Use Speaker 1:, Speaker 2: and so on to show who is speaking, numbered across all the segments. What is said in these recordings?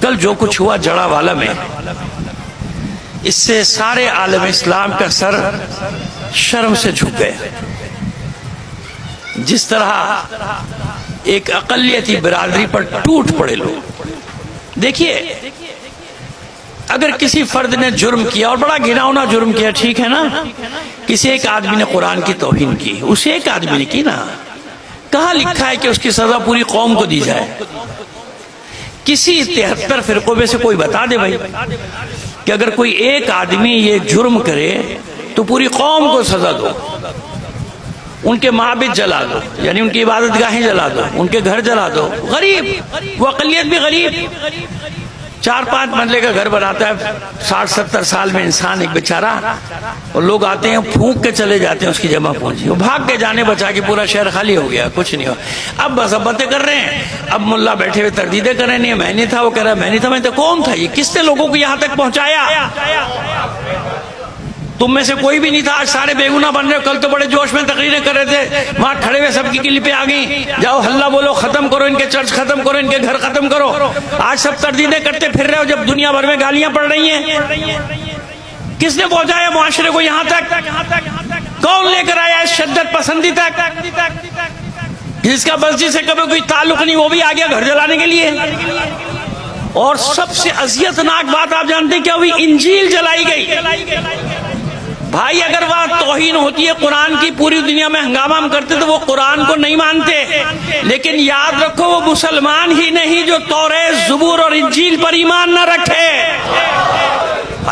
Speaker 1: کل جو کچھ ہوا جڑا والا میں، اس سے سارے عالم اسلام کا سر شرم سے جھک گیا۔ جس طرح ایک اقلیتی برادری پر ٹوٹ پڑے لوگ۔ دیکھیے، اگر کسی فرد نے جرم کیا اور بڑا گھناؤنا جرم کیا، ٹھیک ہے نا، کسی ایک آدمی نے قرآن کی توہین کی، اسے ایک آدمی نے کی نا، کہاں لکھا ہے کہ اس کی سزا پوری قوم کو دی جائے؟ کسی 73 فرقوں میں سے کوئی بتا دے بھائی کہ اگر کوئی ایک آدمی یہ جرم کرے تو پوری قوم کو سزا دو، ان کے معابد جلا دو، یعنی ان کی عبادت گاہیں جلا دو، ان کے گھر جلا دو۔ غریب، وہ اقلیت بھی غریب، 4-5 منزلے کا گھر بناتا ہے 60-70 سال میں انسان، ایک بیچارہ، اور لوگ آتے ہیں پھونک کے چلے جاتے ہیں اس کی جمع پونجی، وہ بھاگ کے جانے بچا کے پورا شہر خالی ہو گیا، کچھ نہیں ہو۔ اب مذمتیں کر رہے ہیں، اب ملا بیٹھے ہوئے تردیدیں کر رہے ہیں، نہیں میں نہیں تھا، وہ کہہ رہا ہے میں نہیں تھا، میں تو کون تھا؟ یہ کس نے لوگوں کو یہاں تک پہنچایا؟ تم میں سے کوئی بھی نہیں تھا، آج سارے بے گناہ بن رہے ہو۔ کل تو بڑے جوش میں تقریریں کر رہے تھے، وہاں کھڑے ہوئے سب کی کلپیں آ گئیں، جاؤ ہلہ بولو، ختم کرو ان کے چرچ، ختم کرو ان کے گھر، ختم کرو۔ آج سب تردیدیں کرتے پھر رہے ہو جب دنیا بھر میں گالیاں پڑ رہی ہیں۔ کس نے پہنچایا معاشرے کو یہاں تک؟ کون لے کر آیا اس شدت پسندی تک؟ جس کا مسجد سے کبھی کوئی تعلق نہیں، وہ بھی آ گیا گھر جلانے کے لیے۔ اور سب سے اذیتناک بات آپ جانتے ہیں کیا ہوئی؟ انجیل جلائی گئی۔ بھائی اگر وہاں توہین ہوتی ہے قرآن کی، پوری دنیا میں ہنگامہ ہم کرتے تو وہ قرآن کو نہیں مانتے، لیکن یاد رکھو وہ مسلمان ہی نہیں جو توریت، زبور اور انجیل پر ایمان نہ رکھے۔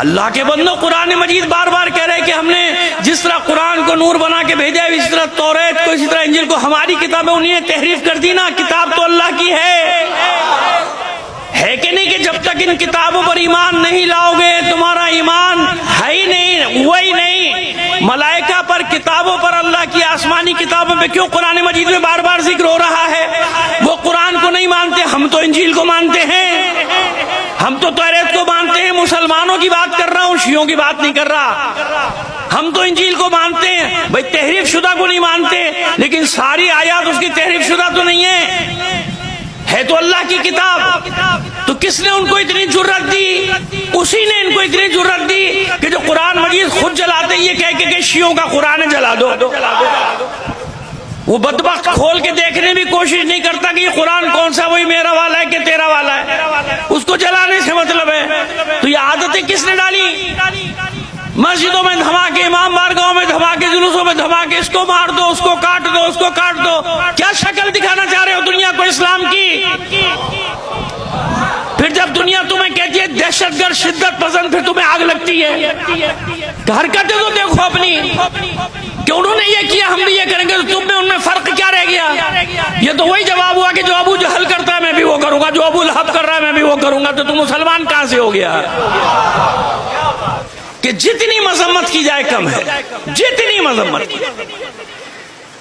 Speaker 1: اللہ کے بندو، قرآن مجید بار بار کہہ رہے کہ ہم نے جس طرح قرآن کو نور بنا کے بھیجا ہے، اسی طرح توریت کو، اسی طرح انجیل کو، ہماری کتابیں انہیں تحریف کر دی نا، کتاب تو اللہ کی ہے کہ نہیں؟ کہ جب تک ان کتابوں پر ایمان نہیں لاؤ گے تمہارا ایمان ہے ہی نہیں، وہی نہیں۔ ملائکہ پر، کتابوں پر، اللہ کی آسمانی کتابوں پہ کیوں قرآن مجید میں بار بار ذکر ہو رہا ہے؟ وہ قرآن کو نہیں مانتے، ہم تو انجیل کو مانتے ہیں، ہم تو توریت کو مانتے ہیں۔ مسلمانوں کی بات کر رہا ہوں، شیعوں کی بات نہیں کر رہا۔ ہم تو انجیل کو مانتے ہیں بھائی، تحریف شدہ کو نہیں مانتے، لیکن ساری آیات اس کی تحریف شدہ تو نہیں ہے تو اللہ کی کتاب۔ تو کس نے ان کو اتنی جرت دی؟ اسی نے ان کو اتنی جرت دی کہ جو قرآن مجید خود جلاتے یہ کہہ کے کہ شیعوں کا قرآن جلا دو۔ وہ بدبخت کھول کے دیکھنے بھی کوشش نہیں کرتا کہ یہ قرآن کون سا، وہی میرا والا ہے کہ تیرا والا ہے، اس کو جلانے سے مطلب ہے۔ تو یہ عادتیں کس نے ڈالی؟ مسجدوں میں دھماکے، امام بارگاہوں میں دھماکے، جلوسوں میں دھماکے، اس کو مار دو، اس کو کاٹ دو، اس کو کاٹ دو۔ کیا شکل دکھانا چاہ رہے ہو دنیا کو اسلام کی؟ پھر جب دنیا تمہیں کہتی ہے دہشت گرد، شدت پسند، پھر تمہیں آگ لگتی ہے۔ حرکتیں تو دیکھو اپنی کہ انہوں نے یہ کیا ہم بھی یہ کریں گے، تو تم میں ان میں فرق کیا رہ گیا؟ یہ تو وہی جواب ہوا کہ جو ابو جہل کرتا ہے میں بھی وہ کروں گا، جو ابو لہب کر رہا ہے میں بھی وہ کروں گا۔ تو تم مسلمان کہاں سے ہو گیا؟ کہ جتنی مذمت کی جائے کم ہے، جتنی مذمت کی جائے۔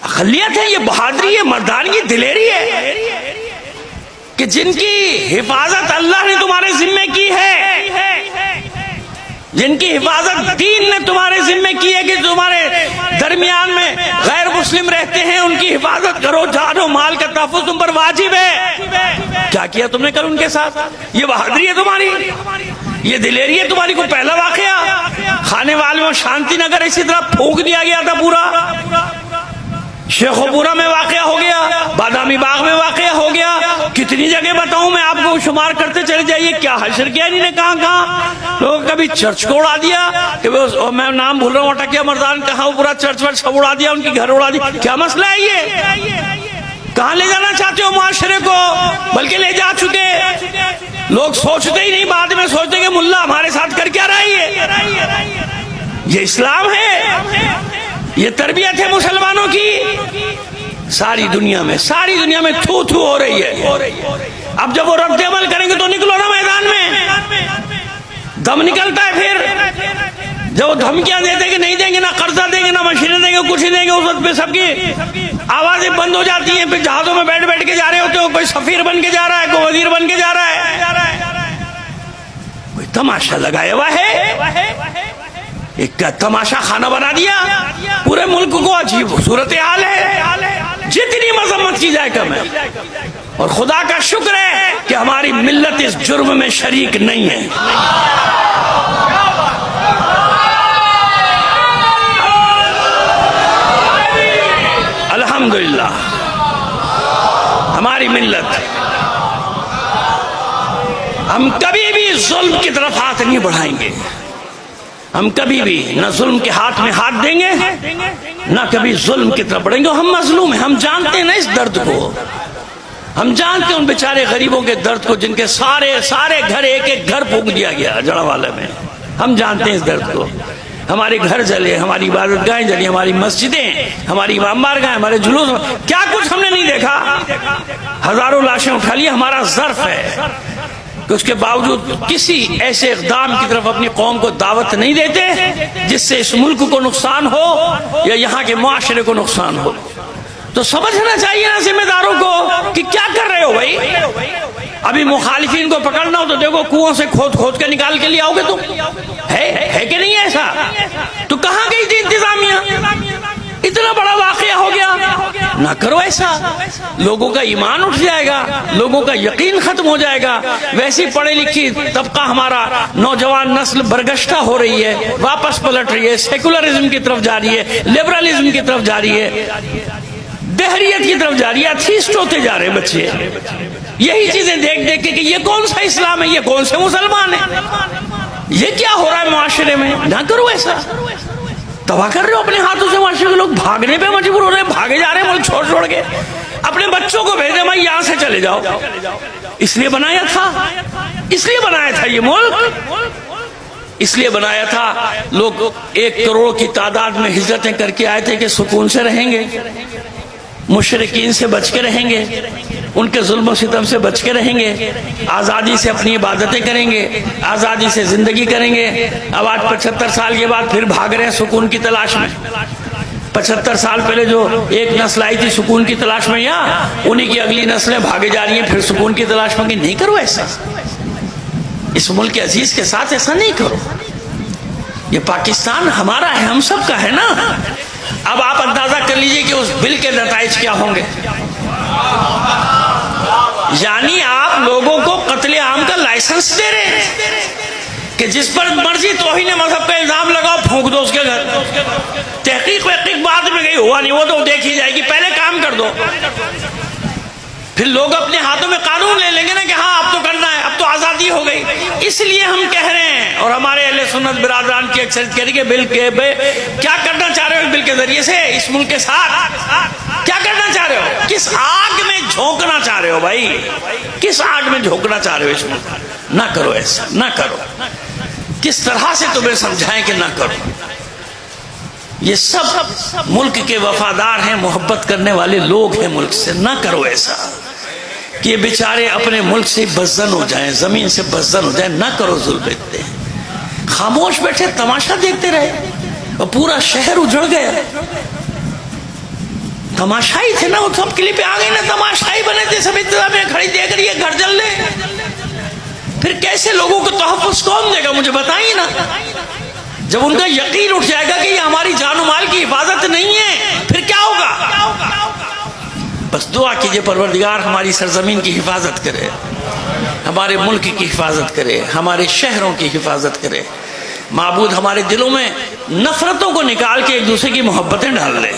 Speaker 1: اقلیت ہے، یہ بہادری ہے، مردانگی، دلیری ہے کہ جن کی حفاظت اللہ نے تمہارے ذمہ کی ہے، جن کی حفاظت دین نے تمہارے ذمہ کی ہے کہ تمہارے درمیان میں غیر مسلم رہتے ہیں، ان کی حفاظت کرو، جان و مال کا تحفظ تم پر واجب ہے۔ کیا کیا تم نے کل ان کے ساتھ؟ یہ بہادری ہے تمہاری، یہ دلیری ہے تمہاری۔ کو پہلا واقعہ خانے والے میں شانتی نگر اسی طرح پھونک دیا گیا تھا پورا، شیخوپورہ میں واقعہ ہو گیا، بادامی باغ میں واقعہ ہو گیا، کتنی جگہ بتاؤں میں آپ کو، شمار کرتے چلے جائیے۔ کیا حشر کیا انہوں نے کہاں کہاں؟ لوگ کبھی چرچ کو اڑا دیا، کہ میں نام بھول رہا ہوں، اٹکیا مردان کہاں، پورا چرچ ور سب اڑا دیا، ان کی گھر اڑا دیا۔ کیا مسئلہ ہے یہ؟ کہاں لے جانا چاہتے ہو معاشرے کو؟ بلکہ لے جا چکے، لوگ سوچتے ہی نہیں، بعد میں سوچتے کہ ملا ہمارے ساتھ کر کیا رہا ہے؟ یہ اسلام ہے؟ یہ تربیت ہے مسلمانوں کی؟ ساری دنیا میں تھو تھو ہو رہی ہے۔ اب جب وہ رد عمل کریں گے تو نکلو نا میدان میں، دم نکلتا ہے۔ پھر جب وہ دھمکیاں دیتے کہ نہیں دیں گے، نہ قرضہ دیں گے، نہ مشینیں دیں گے، کچھ نہیں دیں گے، اس وقت پہ سب کی آوازیں بند ہو جاتی ہیں۔ پھر جہازوں میں بیٹھ بیٹھ کے جا رہے ہوتے ہو، کوئی سفیر بن کے جا رہا ہے، کوئی وزیر بن کے جا رہا ہے، کوئی تماشا لگایا ہوا ہے، ایک تماشا خانہ بنا دیا پورے ملک کو۔ عجیب صورتحال ہے، جتنی مذمت کی جائے کم ہے۔ اور خدا کا شکر ہے کہ ہماری ملت اس جرم میں شریک نہیں ہے. الحمدللہ ہماری ملت، ہم کبھی بھی ظلم کی طرف ہاتھ نہیں بڑھائیں گے. ہم کبھی بھی نہ ظلم کے ہاتھ میں ہاتھ دیں گے، نہ کبھی ظلم کی طرف بڑھیں گے. ہم مظلوم ہیں، ہم جانتے ہیں نا اس درد کو. ہم جانتے ہیں ان بیچارے غریبوں کے درد کو جن کے سارے گھر ایک ایک گھر پھونک دیا گیا جڑوالا میں. ہم جانتے ہیں اس درد کو. ہمارے گھر جلے، ہماری عبادت گاہیں جلی، ہماری مسجدیں، ہماری امام بارگاہیں، ہمارے جلوس، کیا کچھ ہم نے نہیں دیکھا. ہزاروں لاشیں اٹھا لی. ہمارا ظرف ہے کہ اس کے باوجود کسی ایسے اقدام کی طرف اپنی قوم کو دعوت نہیں دیتے جس سے اس ملک کو نقصان ہو یا یہاں کے معاشرے کو نقصان ہو. تو سمجھنا چاہیے نا ذمہ داروں کو کہ کیا کر رہے ہو بھائی. ابھی مخالفین کو پکڑنا ہو تو دیکھو کنویں سے کھود کے نکال کے لے آؤ گے. تم ہے کہ نہیں ایسا؟ تو کہاں گئی تھی انتظامیہ؟ اتنا بڑا واقعہ ہو گیا. نہ کرو ایسا. لوگوں کا ایمان اٹھ جائے گا، لوگوں کا یقین ختم ہو جائے گا. ویسی پڑھی لکھی طبقہ ہمارا نوجوان نسل برگشتہ ہو رہی ہے، واپس پلٹ رہی ہے، سیکولرزم کی طرف جا رہی ہے، لبرلزم کی طرف جا رہی ہے، دہریت کی طرف جا رہی ہے. ایتھیسٹ ہوتے جا رہے بچے یہی چیزیں دیکھ دیکھ کے کہ یہ کون سا اسلام ہے، یہ کون سے مسلمان ہیں، یہ کیا ہو رہا ہے معاشرے میں. نہ کرو ایسا. تباہ کر رہے ہو اپنے ہاتھوں سے معاشرے کے. لوگ بھاگنے پہ مجبور ہو رہے ہیں، بھاگے جا رہے ہیں ملک چھوڑ کے. اپنے بچوں کو بھیجے بھائی یہاں سے چلے جاؤ. اس لیے بنایا تھا یہ ملک، اس لیے بنایا تھا. لوگ 1 کروڑ کی تعداد میں ہجرتیں کر کے آئے تھے کہ سکون سے رہیں گے، مشرکین سے بچ کے رہیں گے، ان کے ظلم و ستم سے بچ کے رہیں گے، آزادی سے اپنی عبادتیں کریں گے، آزادی سے زندگی کریں گے. اب آج 75 سال کے بعد پھر بھاگ رہے ہیں سکون کی تلاش میں. 75 سال پہلے جو ایک نسل آئی تھی سکون کی تلاش میں، یا انہی کی اگلی نسلیں بھاگے جا رہی ہیں پھر سکون کی تلاش میں. نہیں کرو ایسا. اس ملک عزیز کے ساتھ ایسا نہیں کرو. یہ پاکستان ہمارا ہے، ہم سب کا ہے نا. اب آپ اندازہ کر لیجئے کہ اس بل کے نتائج کیا ہوں گے. یعنی آپ لوگوں کو قتل عام کا لائسنس دے رہے ہیں کہ جس پر مرضی توہین مذہب کا الزام لگاؤ، پھونک دو اس کے گھر. تحقیق بعد میں گئی، ہوا نہیں وہ تو دیکھی جائے گی، پہلے کام کر دو. پھر لوگ اپنے ہاتھوں میں قانون لے لیں گے نا کہ ہاں اب تو کرنا ہے، اب تو آزادی ہو گئی. اس لیے ہم کہہ رہے ہیں، اور ہمارے اہل سنت برادران کی اکثریت کہہ رہی ہے کہ بل کے کیا کرنا چاہ رہے ہو اس بل کے ذریعے سے اس ملک کے ساتھ؟ کیا کرنا چاہ رہے ہو؟ کس آگ میں جھونکنا چاہ رہے ہو بھائی؟ کس آگ میں جھونکنا چاہ رہے ہو اس ملک؟ نہ کرو ایسا، نہ کرو. کس طرح سے تمہیں سمجھائیں کہ نہ کرو. یہ سب ملک کے وفادار ہیں، محبت کرنے والے لوگ ہیں ملک سے. نہ کرو ایسا کہ یہ بیچارے اپنے ملک سے بزن ہو جائیں، زمین سے بزن ہو جائیں. نہ کرو ظلم اتنے. خاموش بیٹھے تماشا دیکھتے رہے اور پورا شہر اجڑ گیا. تماشائی تھے نا، وہ سب کلپیں آ گئی نا، تماشائی بنے تھے سب. انتظامیہ کھڑی دیکھ رہی ہے گھر جل لے. پھر کیسے لوگوں کو تحفظ کون دے گا؟ مجھے بتائیے نا. جب ان کا یقین اٹھ جائے گا کہ یہ ہماری جان و مال کی حفاظت نہیں ہے، پھر کیا ہوگا؟ بس دعا کیجئے پروردگار ہماری سرزمین کی حفاظت کرے، ہمارے ملک کی حفاظت کرے، ہمارے شہروں کی حفاظت کرے. معبود ہمارے دلوں میں نفرتوں کو نکال کے ایک دوسرے کی محبتیں ڈال دے.